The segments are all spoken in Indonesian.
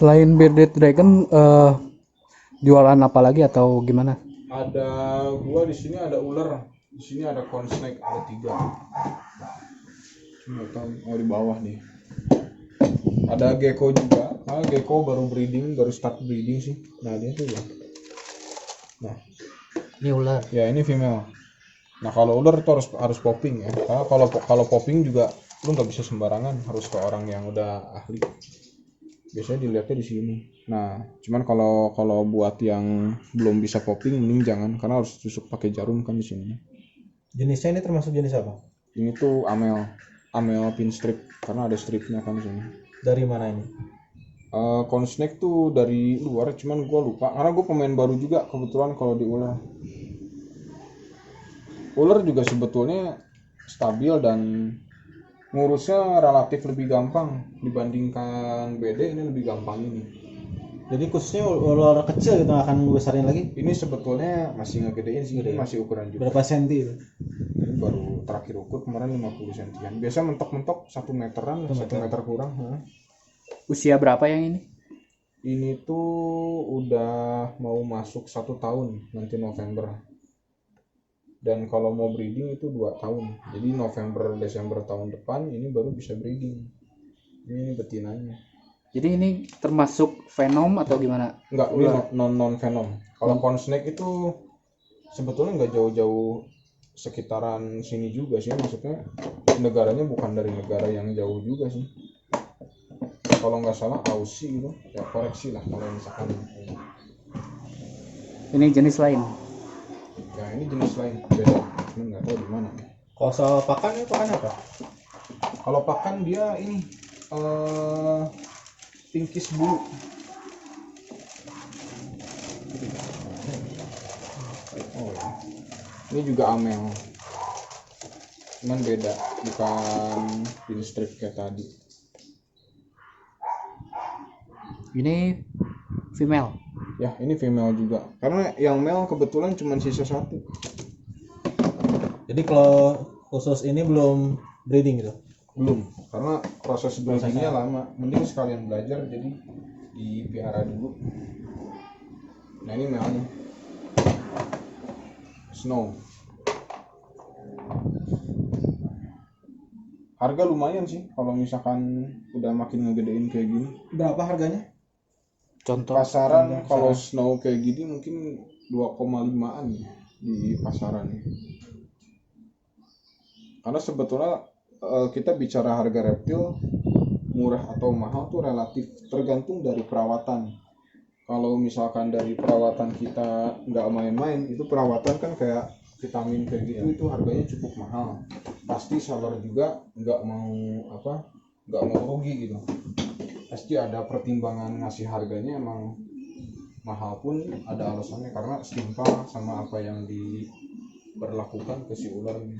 Selain Bearded Dragon, jualan apa lagi atau gimana? Ada gua di sini ada ular, di sini ada corn snake, ada 3. Cuma tahu di bawah nih. Ada gecko juga. Gecko baru breeding, baru start breeding sih. Nah dia tuh ya. Nah Ini ular. ya ini female. Nah kalau ular itu harus popping ya. Karena kalau popping juga lu nggak bisa sembarangan, harus ke orang yang udah ahli. Biasanya dilihatnya di sini. Nah, cuman kalau buat yang belum bisa popping mending jangan karena harus tusuk pakai jarum kan di sini. Jenisnya ini termasuk jenis apa? Ini tuh amel pin strip karena ada stripnya kan di sini. Dari mana ini? Corn snake tuh dari luar, cuman gue lupa karena gue pemain baru juga kebetulan kalau di ular. Ular juga sebetulnya stabil dan ngurusnya relatif lebih gampang dibandingkan BD. Ini lebih gampang ini. Jadi khususnya ular kecil gitu, nggak akan besarin lagi? Ini sebetulnya masih ngegedein sih, ini masih ukuran juga. Berapa senti itu? Ini baru terakhir ukur kemarin 50 sentian. Biasa mentok-mentok 1 meteran, 1 meter kurang. Usia berapa yang ini? Ini tuh udah mau masuk 1 tahun nanti November. Dan kalau mau breeding itu 2 tahun. Jadi November Desember tahun depan ini baru bisa breeding. Ini betinanya. Jadi ini termasuk venom atau gimana? Enggak, ini non venom. Kalau corn snake itu sebetulnya nggak jauh-jauh sekitaran sini juga sih, maksudnya negaranya bukan dari negara yang jauh juga sih. Kalau nggak salah Aussie gitu, ya koreksi lah kalau misalkan. Ini jenis lain. Ya ini jenis lain, beda. Cuman nggak tahu di mana. Kalau soal pakan, ini pakan apa? Kalau pakan dia ini pinkish blue. Oh ya. Ini juga amel. Cuman beda, bukan pin strip kayak tadi. Ini female. Ya ini female juga. Karena yang male kebetulan cuma sisa 1. Jadi kalau khusus ini belum breeding gitu? Belum, karena proses breedingnya lama. Mending sekalian belajar jadi dipelihara dulu. Nah ini male-nya Snow. Harga lumayan sih kalau misalkan udah makin ngegedein kayak gini. Berapa harganya? Contoh. Pasaran kalau Snow kayak gini mungkin 2,5an di pasaran. Karena sebetulnya kita bicara harga reptil murah atau mahal tuh relatif tergantung dari perawatan. Kalau misalkan dari perawatan kita nggak main-main, itu perawatan kan kayak vitamin kayak gitu, itu harganya cukup mahal. Pasti seller juga nggak mau rugi gitu. Pasti ada pertimbangan ngasih harganya, emang mahal pun ada alasannya karena setimpal sama apa yang diberlakukan ke si ular ini.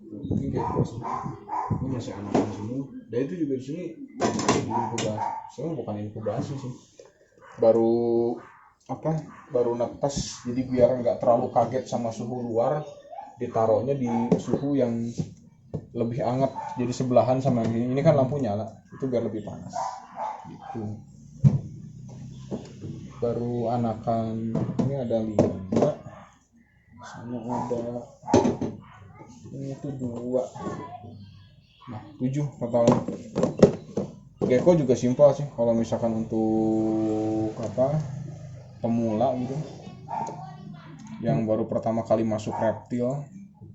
Mungkin kayak gitu sih. Ini masih anakan semua. Dan itu juga di sini diinkubasi. Sebenarnya bukan inkubasi sih. Baru netes, jadi biar nggak terlalu kaget sama suhu luar, ditaruhnya di suhu yang lebih hangat, jadi sebelahan sama yang ini kan lampu nyala, itu biar lebih panas gitu. Baru anakan ini ada 5 sama ada ini tuh 2, nah 7 total. Gecko juga simpel sih kalau misalkan untuk pemula gitu yang baru pertama kali masuk reptil,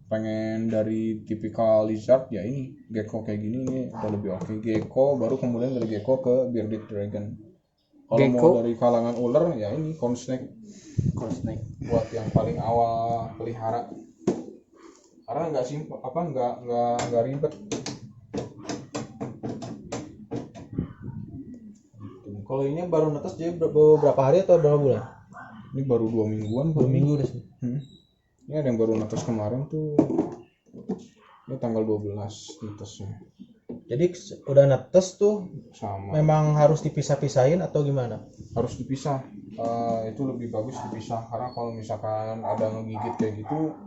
pengen dari tipikal lizard, ya ini gecko kayak gini ini udah lebih oke. Gecko baru kemudian dari gecko ke bearded dragon. Kalau mau dari kalangan ular ya ini corn snake buat yang paling awal pelihara, karena nggak simpel nggak ribet. Kalau ini baru netes jadi berapa hari atau berapa bulan? Ini baru 2 mingguan. 2 minggu udah sih. Ini ada yang baru netes kemarin tuh, ini tanggal 12 netesnya. Jadi udah netes tuh Sama. memang harus dipisah-pisahin atau gimana? Harus dipisah. Itu lebih bagus dipisah karena kalau misalkan ada ngegigit kayak gitu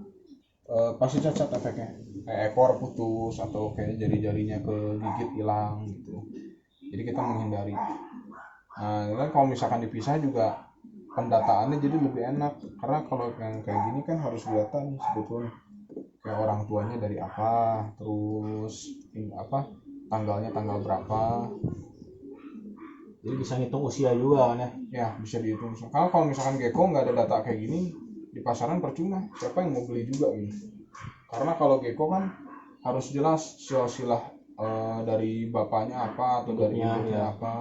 pasti cacat efeknya. Kayak ekor putus atau kayak jari-jarinya kegigit hilang gitu. Jadi kita menghindari. Nah, kan kalau misalkan dipisah juga pendataannya jadi lebih enak, karena kalau yang kayak gini kan harus kelihatan sebetulnya kayak orang tuanya dari apa, terus tanggalnya tanggal berapa. Jadi bisa ngitung usia juga kan ya. Ya bisa dihitung. Kalau misalkan gecko nggak ada data kayak gini di pasaran percuma, siapa yang mau beli juga gitu. Karena kalau gecko kan harus jelas silsilah dari bapaknya apa atau dari Induknya, ibunya ya. apa,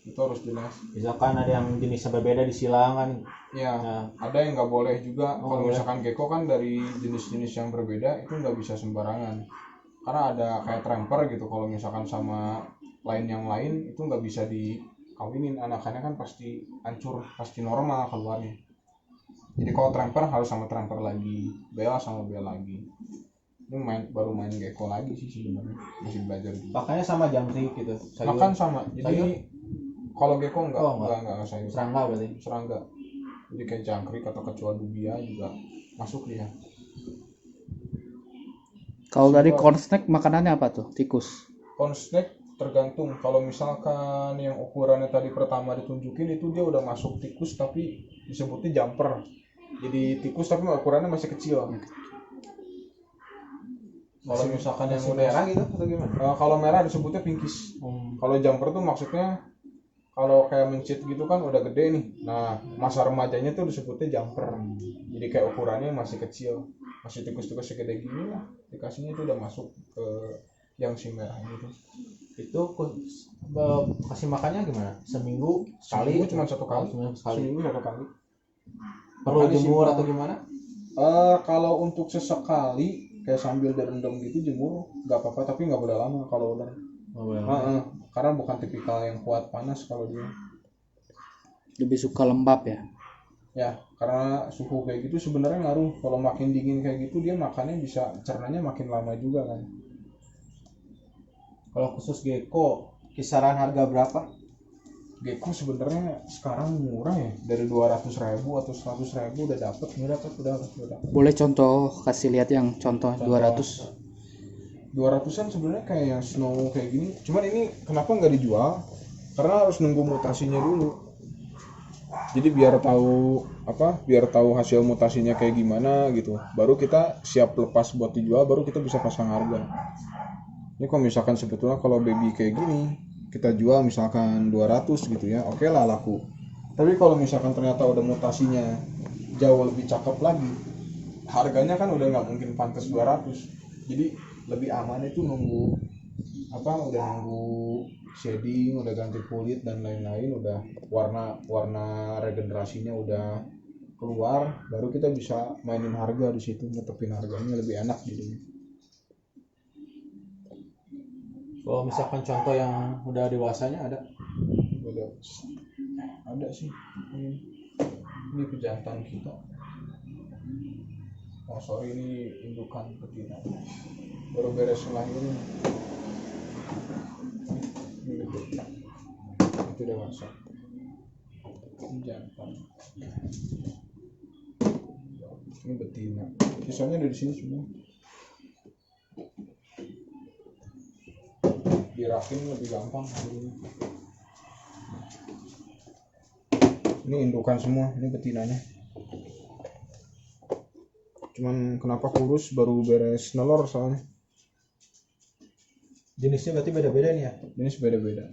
itu harus jelas. Misalkan ada yang jenisnya berbeda di silangan. Ya, Nah, ada yang nggak boleh juga. Oh, Kalau boleh. misalkan gecko kan dari jenis-jenis yang berbeda itu nggak bisa sembarangan. Karena ada kayak tramper gitu. Kalau misalkan sama lain yang lain itu nggak bisa dikawinin. Anakannya kan pasti hancur, pasti normal keluarnya. Jadi kalau tramper harus sama tramper lagi, bela sama bela lagi. Ini baru main gecko lagi sih sebenarnya, masih belajar juga. pakannya sama jangkrik gitu. Sayur. Makan sama. Jadi Sayur? kalau gecko enggak, Oh, enggak. sayur. Serangga berarti. Serangga. Jadi kayak jangkrik atau kecoa dubia juga masuk dia. Kalau tadi corn snake makanannya apa tuh? Tikus. Corn snake tergantung. Kalau misalkan yang ukurannya tadi pertama ditunjukin itu dia udah masuk tikus tapi disebutnya jumper. Jadi tikus tapi ukurannya masih kecil. Kalau misalkan yang udah merah gitu atau gimana? kalau merah disebutnya pinkies. Kalau jumper tuh maksudnya kalau kayak mencit gitu kan udah gede nih. Nah, masa remajanya tuh disebutnya jumper. Jadi kayak ukurannya masih kecil. Masih tikus-tikus segede gini lah. Dikasihnya itu udah masuk ke yang si merah itu. Itu kasih makannya gimana? Seminggu sekali? Seminggu cuma satu kali. Seminggu sekali. Seminggu satu kali. Perlu Makanya jemur simpel. atau gimana? Kalau untuk sesekali kayak sambil direndam gitu jemur nggak apa-apa, tapi nggak boleh lama kalau ular. Oh, boleh. Karena bukan tipikal yang kuat panas kalau dia. Lebih suka lembab ya. Ya, karena suhu kayak gitu sebenarnya ngaruh. Kalau makin dingin kayak gitu dia makannya bisa cernanya makin lama juga kan. Kalau khusus gecko, kisaran harga berapa? Gecko sebenarnya sekarang murah ya, dari 200.000 atau 100.000 udah dapat. Boleh contoh kasih lihat yang contoh 200. 200-an sebenarnya kayak yang snow kayak gini. Cuman ini kenapa nggak dijual? Karena harus nunggu mutasinya dulu. Jadi biar tahu hasil mutasinya kayak gimana gitu. Baru kita siap lepas buat dijual, baru kita bisa pasang harga. Ini kalau misalkan sebetulnya kalau baby kayak gini kita jual misalkan 200 gitu ya, oke lah laku. Tapi kalau misalkan ternyata udah mutasinya jauh lebih cakep lagi, harganya kan udah nggak mungkin pantas 200. Jadi lebih aman itu nunggu shading, udah ganti kulit dan lain-lain, udah warna regenerasinya udah keluar, baru kita bisa mainin harga di situ, netepin harganya lebih enak gitu. Kalau misalkan contoh yang udah dewasanya ada? Ada sih. Ini pejantan kita. Oh sorry, ini indukan betina. Baru beres lahirin. Ini gede. Itu dewasa. Ini jantan. Ini betina. Sisanya dari sini semua. Dirakin lebih gampang. Ini indukan semua, ini betinanya. Cuman kenapa kurus baru beres nelor soalnya. Jenisnya berarti beda-beda nih ya? Jenis beda-beda.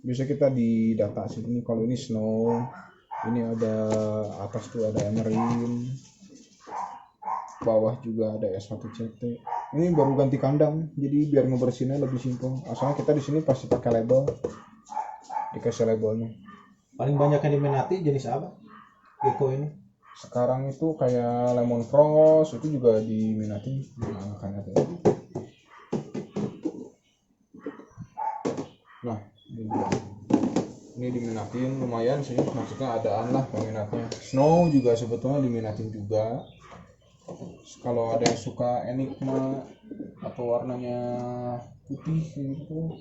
Bisa kita di data sih. Ini kalau ini snow, ini ada atas tuh ada emerald, bawah juga ada S1CT. Ini baru ganti kandang, jadi biar ngebersihinnya lebih simpel. Asalnya kita di sini pasti pakai label, dikasih labelnya. Paling banyak yang diminati jenis apa? Gecko ini? Sekarang itu kayak lemon frost itu juga diminati. Nah, ini diminatin lumayan sih, maksudnya adaan lah peminatnya. Snow juga sebetulnya diminatin juga. Kalau ada yang suka enigma atau warnanya putih gitu,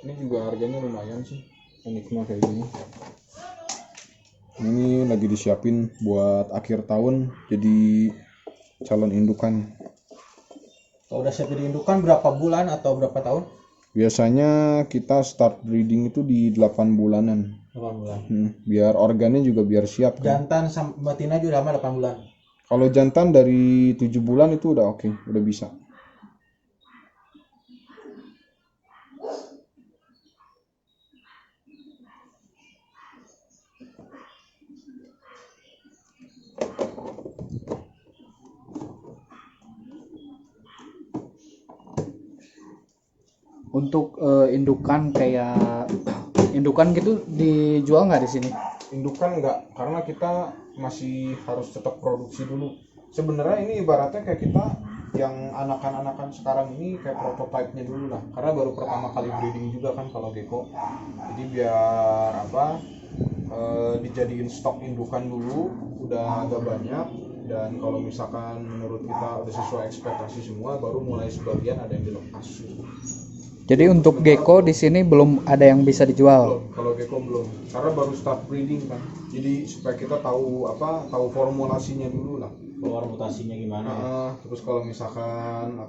ini juga harganya lumayan sih, enigma kayak gini. Ini lagi disiapin buat akhir tahun jadi calon indukan. Kalau udah siap jadi indukan berapa bulan atau berapa tahun? Biasanya kita start breeding itu di 8 bulanan. 8 bulan. Biar organnya juga biar siap kan. Jantan sama betina juga lama 8 bulan. Kalau jantan dari 7 bulan itu udah oke, udah bisa. Untuk indukan kayak indukan gitu dijual nggak di sini? Indukan enggak, karena kita masih harus tetap produksi dulu. Sebenarnya ini ibaratnya kayak kita yang anakan-anakan sekarang ini kayak prototipe-nya dulu lah, karena baru pertama kali breeding juga kan kalau gecko. Jadi biar dijadiin stok indukan dulu udah agak banyak, dan kalau misalkan menurut kita udah sesuai ekspektasi semua, baru mulai sebagian ada yang dilepas. Jadi untuk gecko di sini belum ada yang bisa dijual. Belum, kalau gecko belum, karena baru start breeding kan. Jadi supaya kita tahu formulasinya dulu lah. Keluar mutasinya gimana ya? Terus kalau misalkan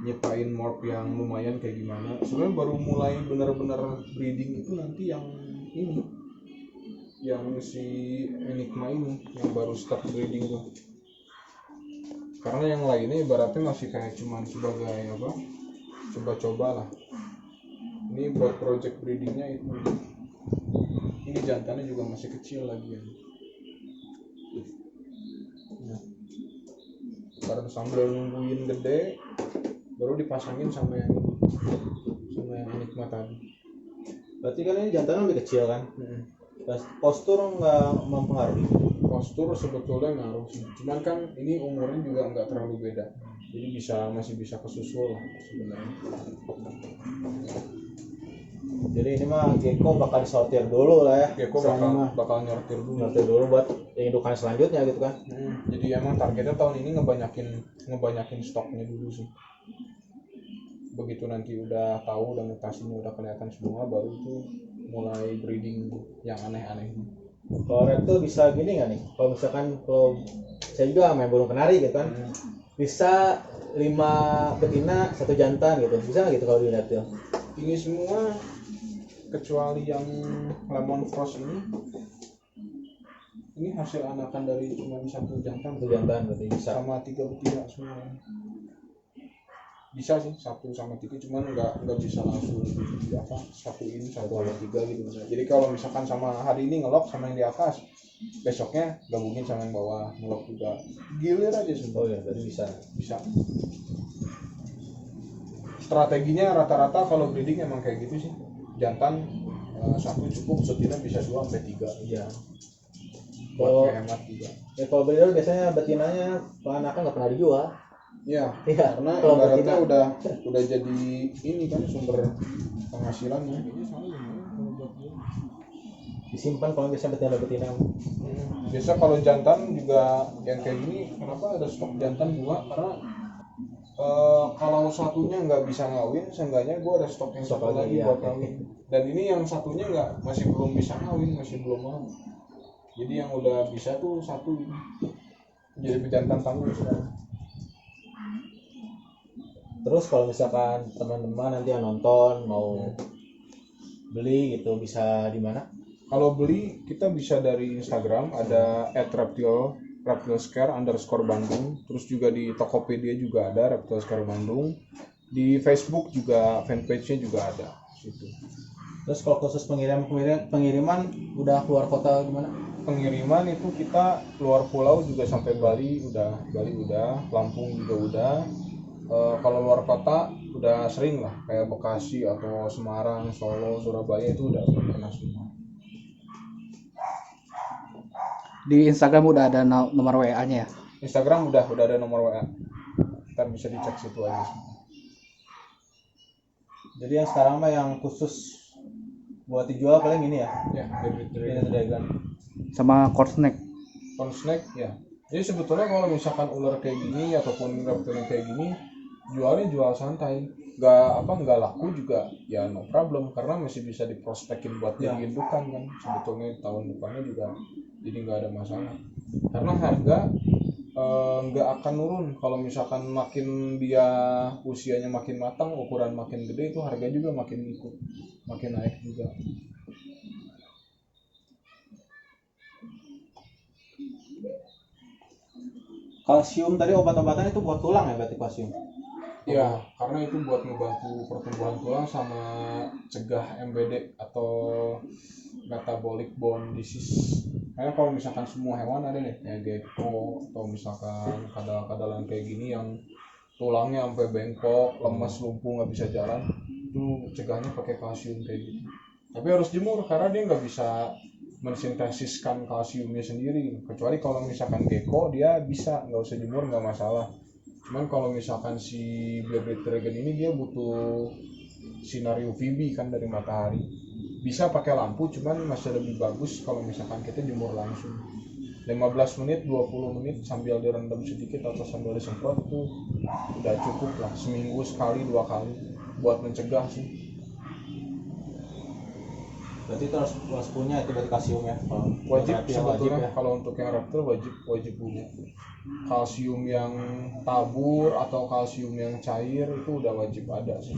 nyiptain morph yang lumayan kayak gimana. Sebenarnya baru mulai benar-benar breeding itu nanti yang ini, yang si Enigma ini, yang baru start breeding tuh. Karena yang lainnya ibaratnya masih kayak cuman sebagai coba-coba lah. Ini buat project breedingnya itu. Ini jantannya juga masih kecil lagi ya. Karena sambil nungguin gede, baru dipasangin sama yang Enigma tadi. Berarti kan ini jantan lebih kecil kan? Terus postur nggak mempengaruhi? Postur sebetulnya ngaruh sih. Cuman kan ini umurnya juga nggak terlalu beda. Jadi masih bisa kesusul lah sebenarnya. Jadi ini mah gecko bakal disortir dulu lah ya. Gecko bakal nyortir dulu buat indukan selanjutnya gitu kan. Jadi emang targetnya tahun ini ngebanyakin stoknya dulu sih. Begitu nanti udah tahu dan mutasinya udah kelihatan semua, baru itu mulai breeding yang aneh-aneh. Kalau reptil bisa gini nggak nih? Kalau misalkan saya juga main burung kenari gitu kan, bisa 5 betina 1 jantan gitu, bisa nggak gitu kalau di reptil? Ini semua kecuali yang lemon frost ini hasil anakan dari cuma 1 jantan. 1 jantan berarti bisa. Sama 3 betina semua. Bisa sih 1 sama 3, cuman nggak bisa langsung satuin 1 sama 3 gitu. Jadi kalau misalkan sama hari ini ngelok sama yang di atas, besoknya gabungin sama yang bawah ngelok juga, gilir aja semua. Oh ya, berarti bisa. Strateginya rata-rata kalau breeding emang kayak gitu sih. Jantan 1 cukup, betina bisa 2 sampai 3. Iya. Buat hemat juga. Ya kalau breeder biasanya betinanya anakan nggak pernah dijual. Iya, Iya. karena Kalau ibaratnya betina udah jadi ini kan sumber penghasilannya. Ini soalnya gimana kalau buat dia? disimpan kalau biasanya betina. Biasa kalau jantan juga yang kayak gini, kenapa ada stok jantan 2? Karena kalau satunya nggak bisa ngawin, seenggaknya gue ada stok yang satu lagi buat ngawin. Dan ini yang satunya masih belum bisa ngawin, masih belum mau. Jadi yang udah bisa tuh 1 ini. Jadi pejantan tangguh sekarang. Terus kalau misalkan teman-teman nanti yang nonton mau beli gitu bisa di mana? Kalau beli kita bisa dari Instagram, ada @reptilscare_Bandung. Terus juga di Tokopedia juga ada Reptilscare Bandung. Di Facebook juga fanpage-nya juga ada situ. Terus kalau khusus pengiriman udah keluar kota gimana? Pengiriman itu kita luar pulau juga sampai Bali udah, Lampung juga udah. Kalau luar kota udah sering lah, kayak Bekasi atau Semarang, Solo, Surabaya itu udah pernah semua. Di Instagram udah ada nomor WA-nya ya? Instagram udah ada nomor WA. Ntar bisa dicek situ aja semua. Jadi yang sekarang mah yang khusus buat dijual paling ini ya? Ya, Ini dragon. Sama korsnek. Snake ya. Jadi sebetulnya kalau misalkan ular kayak gini ataupun reptil yang kayak gini, jualnya jual santai. Nggak laku juga ya no problem, karena masih bisa diprospekin buat jadi indukan kan. Sebetulnya tahun depannya juga jadi nggak ada masalah. Karena harga nggak akan nurun. Kalau misalkan makin dia usianya makin matang, ukuran makin gede, itu harga juga makin ikut, makin naik juga. Kalsium tadi obat-obatan itu buat tulang ya berarti kalsium. Ya, karena itu buat ngebantu pertumbuhan tulang sama cegah MBD atau metabolic bone disease. Karena kalau misalkan semua hewan ada nih, kayak gecko atau misalkan kadal-kadalan kayak gini yang tulangnya sampai bengkok, lemas, lumpuh, nggak bisa jalan, itu cegahnya pakai kalsium kayak gitu. Tapi harus jemur karena dia nggak bisa mensintesiskan kalsiumnya sendiri. Kecuali kalau misalkan gecko dia bisa, nggak usah jemur, nggak masalah. Cuman kalau misalkan si Bearded Dragon ini dia butuh sinar UVB kan dari matahari. Bisa pakai lampu, cuman masih lebih bagus kalau misalkan kita jemur langsung. 15 menit, 20 menit sambil direndam sedikit atau sambil disemprot tuh udah cukup lah. Seminggu sekali, 2 kali buat mencegah sih. Berarti itu harus punya itu berarti kalsium ya. Kalau Wajib berarti yang sebetulnya wajib ya. kalau untuk yang reptil wajib punya. Kalsium yang tabur atau kalsium yang cair itu udah wajib ada sih.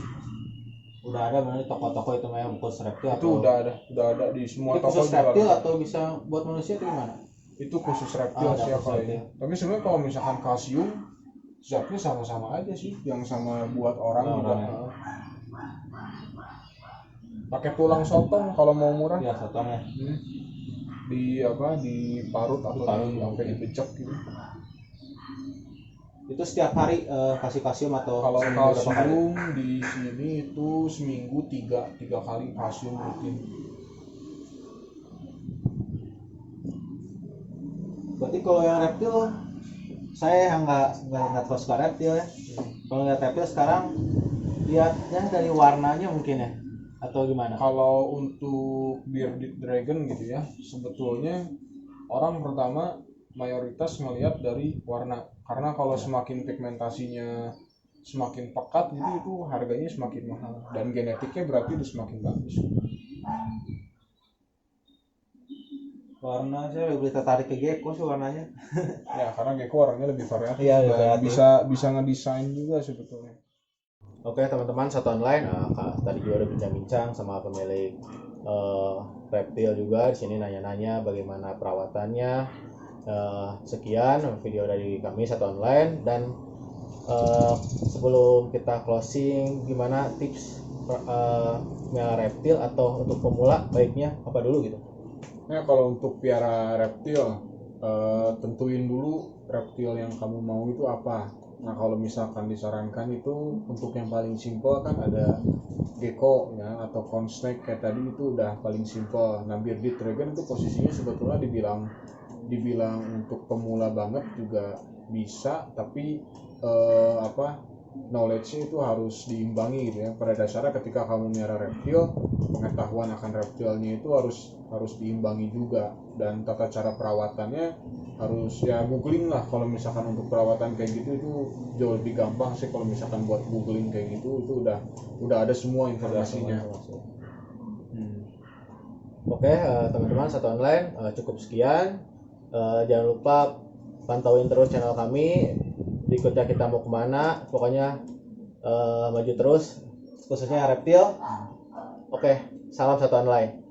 Udah ada benar di toko-toko itu mah khusus reptil Itu atau udah ada di semua itu toko khusus jual. reptil atau bisa buat manusia itu gimana? Itu khusus reptil Ada sih khusus kalau reptil. ini. Tapi sebenarnya kalau misalkan kalsium zatnya sama-sama aja sih, yang sama buat orang Nah, juga. orang ya. Pakai tulang sotong kalau mau murah. Ya sotong ya. Diparut atau Diparut, sampai dibecek gitu. Itu setiap hari kasih kalsium atau Kalau seminggu berapa kali? kalsium di sini itu seminggu tiga kali kalsium rutin. Berarti kalau yang reptil saya yang nggak terus suka reptil ya. Kalau lihat reptil sekarang lihatnya dari warnanya mungkin ya atau gimana? Kalau untuk Bearded Dragon gitu ya, sebetulnya orang pertama mayoritas melihat dari warna. Karena kalau semakin pigmentasinya semakin pekat gitu, itu harganya semakin mahal. Dan genetiknya berarti udah semakin bagus. Warna saya lebih tertarik ke gecko sih warnanya. Ya, karena gecko warnanya lebih variatif. Iya, lebih dan variatif. bisa ngedesain juga sebetulnya. Oke teman-teman, satu online. Tadi juga udah bincang-bincang sama pemilik reptil juga. Di sini nanya-nanya bagaimana perawatannya. Sekian video dari kami satu online, dan sebelum kita closing, gimana tips melihara reptil atau untuk pemula baiknya apa dulu gitu? Nah, kalau untuk piara reptil, tentuin dulu reptil yang kamu mau itu apa. Nah, kalau misalkan disarankan itu untuk yang paling simple kan ada gecko ya, atau corn snake kayak tadi itu udah paling simple. Nah, Bearded Dragon itu posisinya sebetulnya dibilang untuk pemula banget juga bisa, tapi knowledge-nya itu harus diimbangi gitu ya. Pada dasarnya ketika kamu melihara reptil, pengetahuan akan reptilnya itu harus diimbangi juga, dan tata cara perawatannya harus ya googling lah. Kalau misalkan untuk perawatan kayak gitu itu jauh lebih gampang sih. Kalau misalkan buat googling kayak gitu itu udah ada semua informasinya. Oke, teman-teman satu online cukup sekian. Jangan lupa pantauin terus channel kami. Berikutnya kita mau kemana? Pokoknya maju terus, khususnya reptil. Oke, salam satu online.